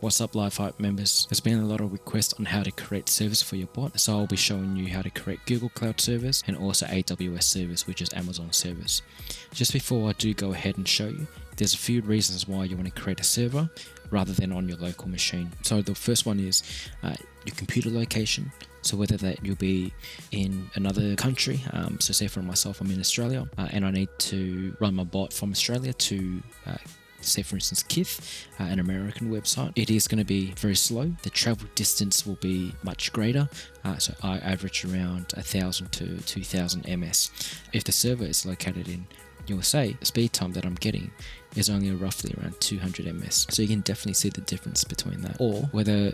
What's up, LiveHype members? There's been a lot of requests on how to create servers for your bot, so I'll be showing you how to create Google Cloud servers and also AWS servers, which is Amazon servers. Just before I do go ahead and show you, there's a few reasons why you want to create a server rather than on your local machine. So the first one is your computer location. So whether that you'll be in another country, so say for myself, I'm in Australia and I need to run my bot from Australia to say for instance Kith, an American website, it is going to be very slow. The travel distance will be much greater, so I average around 1000 to 2000 ms. If the server is located in USA, the speed time that I'm getting is only roughly around 200 ms. So you can definitely see the difference between that. Or whether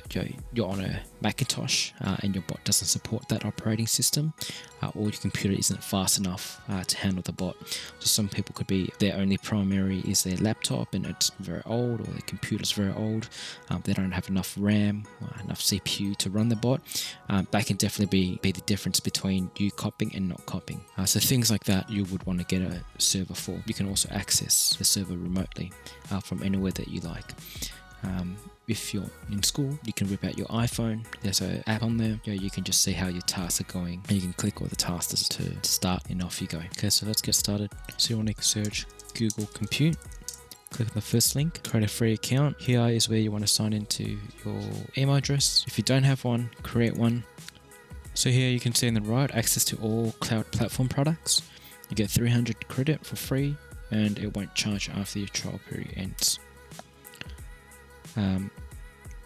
you're on a Macintosh and your bot doesn't support that operating system, or your computer isn't fast enough to handle the bot. So some people could be, their only primary is their laptop and it's very old, or their computer's very old. They don't have enough RAM or enough CPU to run the bot. That can definitely be the difference between you copying and not copying. So things like that you would want to get a server for. You can also access the server remotely from anywhere that you like. If you're in school, you can whip out your iPhone. There's an app on there. You can just see how your tasks are going, and you can click all the tasks to start, and off you go. Okay, so let's get started. So you want to search Google Compute. Click on the first link, create a free account. Here is where you want to sign into your email address. If you don't have one, create one. So here you can see on the right, access to all cloud platform products. You get 300 credit for free, and it won't charge after your trial period ends.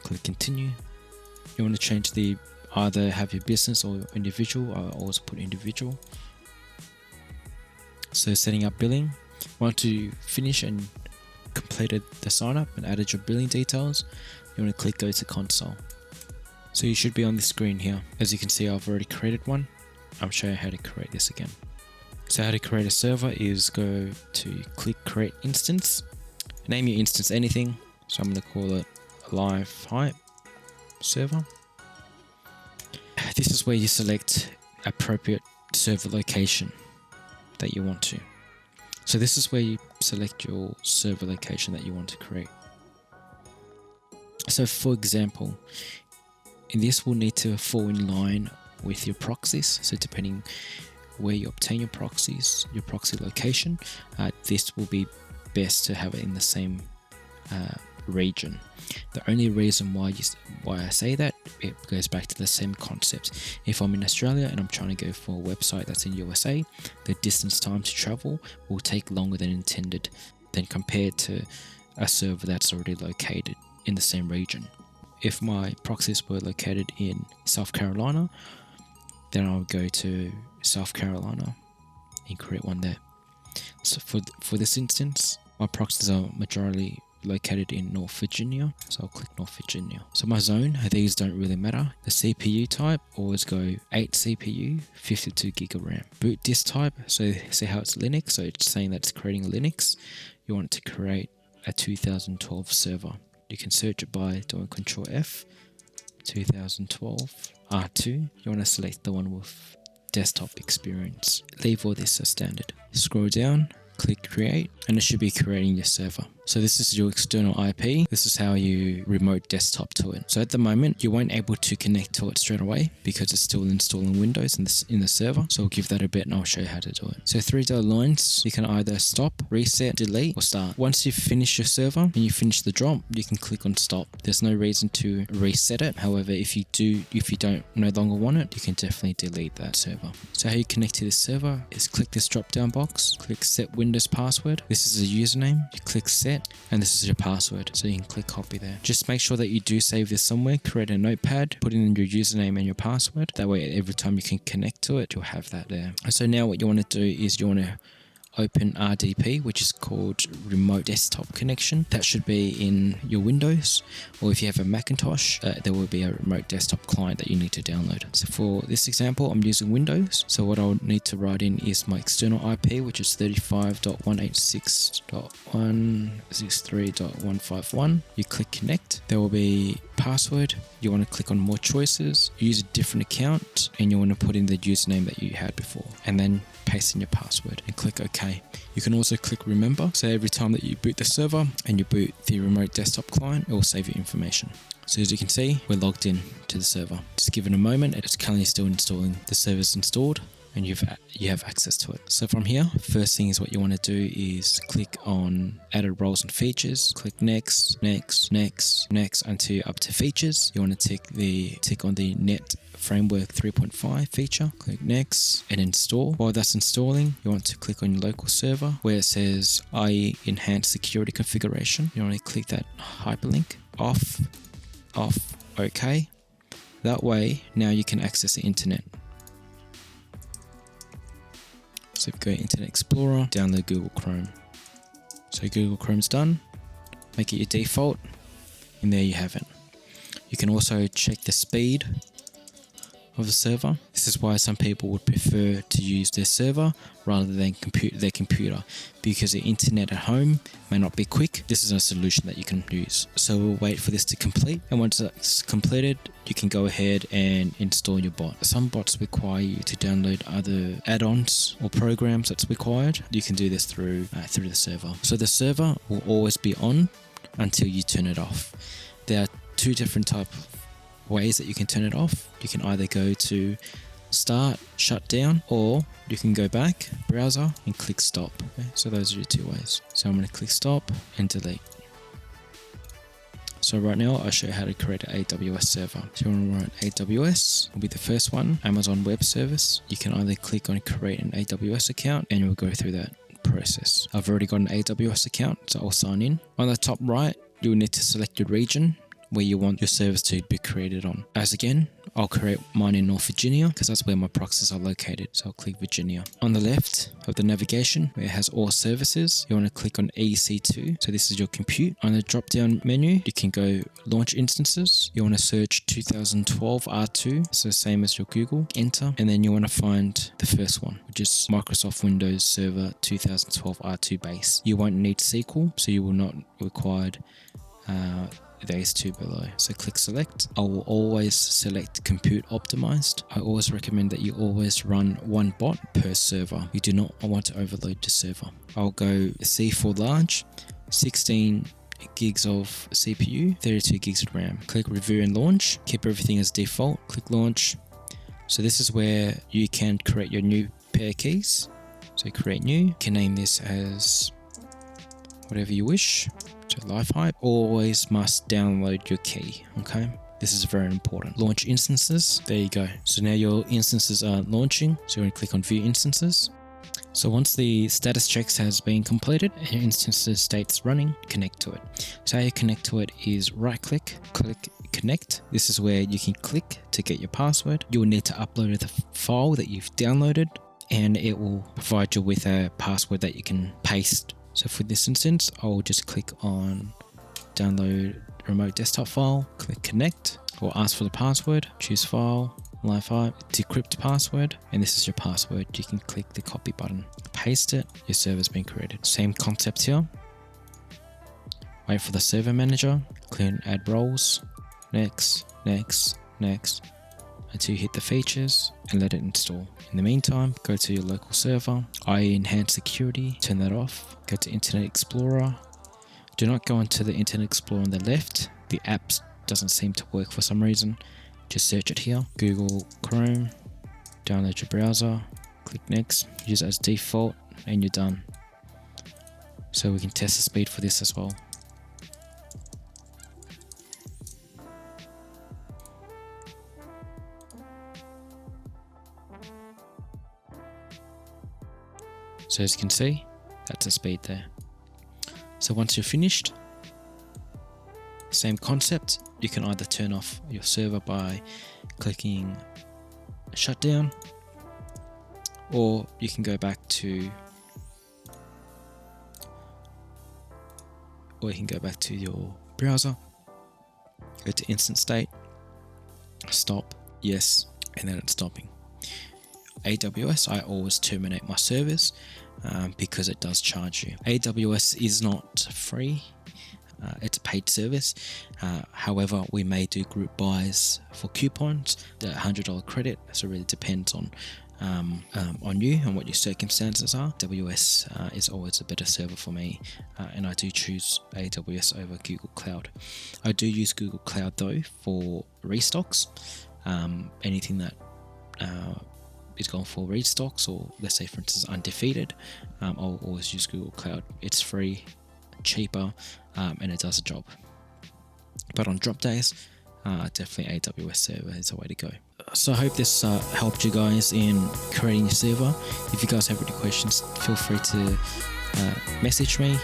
Click continue. You want to change the either have your business or individual. I always put individual. So setting up billing. Once you finish and completed the sign up and added your billing details, you want to click go to console. So you should be on this screen here. As you can see, I've already created one. I'll show you how to create this again. So how to create a server is go to click create instance. Name your instance anything. So I'm going to call it LiveHype server. This is where you select appropriate server location that you want to. So this is where you select your server location that you want to create. So for example, this will need to fall in line with your proxies. So depending where you obtain your proxies, your proxy location, this will be best to have it in the same region. The only reason why I say that, it goes back to the same concept. If I'm in Australia and I'm trying to go for a website that's in USA, the distance time to travel will take longer than intended than compared to a server that's already located in the same region. If my proxies were located in South Carolina, then I'll go to South Carolina and create one there. So for this instance, my proxies are majority located in North Virginia, so I'll click North Virginia. So my zone, these don't really matter. The CPU type, always go 8 CPU, 52 gig of RAM. Boot disk type, so see how it's Linux, so it's saying that it's creating a Linux. You want to create a 2012 server. You can search it by doing Control F, 2012 R2. You want to select the one with desktop experience. Leave all this as standard. Scroll down, click create, and it should be creating your server. So this is your external IP. This is how you remote desktop to it. So at the moment, you won't able to connect to it straight away because it's still installing Windows in the server. So I'll give that a bit and I'll show you how to do it. So 3 dotted lines, you can either stop, reset, delete, or start. Once you finish your server and you finish the drop, you can click on stop. There's no reason to reset it. However, if you don't no longer want it, you can definitely delete that server. So how you connect to this server is click this drop down box, click set Windows password. This is a username. You click set, and this is your password, so you can click copy there. Just make sure that you do save this somewhere. Create a notepad, put in your username and your password. That way every time you can connect to it, you'll have that there. So now what you want to do is you want to open RDP, which is called remote desktop connection. That should be in your Windows, or if you have a Macintosh, there will be a remote desktop client that you need to download. So for this example, I'm using Windows. So what I'll need to write in is my external IP, which is 35.186.163.151. You click connect. There will be password, you want to click on more choices, use a different account, and you want to put in the username that you had before, and then paste in your password and click OK. You can also click remember, so every time that you boot the server and you boot the remote desktop client, it will save your information. So as you can see, we're logged in to the server. Just give it a moment, it's currently still installing. The server's installed and you have access to it. So from here, first thing is what you want to do is click on added roles and features, click next, next, next, next until you're up to features. You want to tick on the Net Framework 3.5 feature, click next and install. While that's installing, you want to click on your local server where it says IE enhanced security configuration. You want to click that hyperlink off, OK. That way now you can access the internet. So if you go Internet Explorer, download Google Chrome. So Google Chrome's done, make it your default, and there you have it. You can also check the speed of the server. This is why some people would prefer to use their server rather than their computer, because the internet at home may not be quick. This is a solution that you can use. So we'll wait for this to complete, and once it's completed, you can go ahead and install your bot. Some bots require you to download other add-ons or programs that's required. You can do this through the server. So the server will always be on until you turn it off. There are two different types of ways that you can turn it off. You can either go to start, shut down, or you can go back, browser, and click stop. Okay? So those are your two ways. So I'm going to click stop and delete. So right now I'll show you how to create an AWS server. So you want to run AWS, will be the first one, Amazon Web Service. You can either click on create an AWS account and you'll go through that process. I've already got an AWS account, so I'll sign in. On the top right, you'll need to select your region where you want your service to be created on. As again, I'll create mine in North Virginia because that's where my proxies are located. So I'll click Virginia. On the left of the navigation, where it has all services, you want to click on EC2. So this is your compute. On the drop down menu, you can go launch instances. You want to search 2012 R2. So same as your Google, enter. And then you want to find the first one, which is Microsoft Windows Server 2012 R2 base. You won't need SQL, so you will not require these two below. So click select. I will always select compute optimized. I always recommend that you always run one bot per server. You do not want to overload the server. I'll go C for large, 16 gigs of CPU, 32 gigs of RAM. Click review and launch. Keep everything as default. Click launch. So this is where you can create your new pair keys. So create new. You can name this as whatever you wish. So LiveHype, always must download your key, okay? This is very important. Launch instances, there you go. So now your instances are launching, so you're going to click on view instances. So once the status checks has been completed and your instances state's running, connect to it. So how you connect to it is right click, click connect. This is where you can click to get your password. You will need to upload the file that you've downloaded and it will provide you with a password that you can paste. So for this instance, I'll just click on download remote desktop file, click connect, or ask for the password, choose file, LiveHype, decrypt password, and this is your password. You can click the copy button, paste it, your server's been created. Same concept here. Wait for the server manager, click on add roles, next, next, next, until you hit the features and let it install. In the meantime, go to your local server, IE enhanced security, turn that off, go to Internet Explorer. Do not go into the Internet Explorer on the left. The app doesn't seem to work for some reason. Just search it here, Google Chrome, download your browser, click next, use it as default, and you're done. So we can test the speed for this as well. So as you can see, that's the speed there. So once you're finished, same concept, you can either turn off your server by clicking shutdown, or you can go back to your browser, go to instant state, stop, yes, and then it's stopping. AWS, I always terminate my service because it does charge you. AWS is not free. it's a paid service. However, we may do group buys for coupons, the $100 credit. So it really depends on you and what your circumstances are. AWS is always a better server for me, and I do choose AWS over Google Cloud. I do use Google Cloud though for restocks. Anything that is going for restocks, or let's say for instance undefeated, I'll always use Google Cloud. It's free, cheaper, and it does the job. But on drop days, definitely AWS server is the way to go. So I hope this helped you guys in creating your server. If you guys have any questions, feel free to message me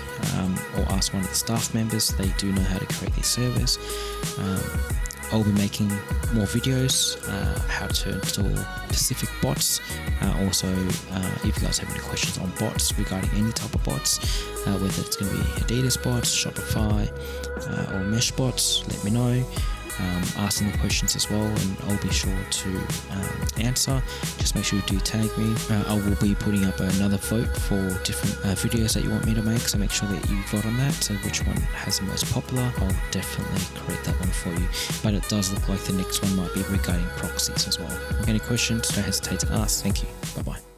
or ask one of the staff members. They do know how to create these servers. I'll be making more videos, how to install specific bots. Also, if you guys have any questions on bots regarding any type of bots, whether it's going to be Adidas bots, Shopify, or Mesh bots, let me know. Ask them the questions as well, and I'll be sure to answer. Just make sure you do tag me. I will be putting up another vote for different videos that you want me to make, so make sure that you vote on that. So which one has the most popular, I'll definitely create that one for you. But it does look like the next one might be regarding proxies as well. Any questions, don't hesitate to ask. Thank you. Bye bye.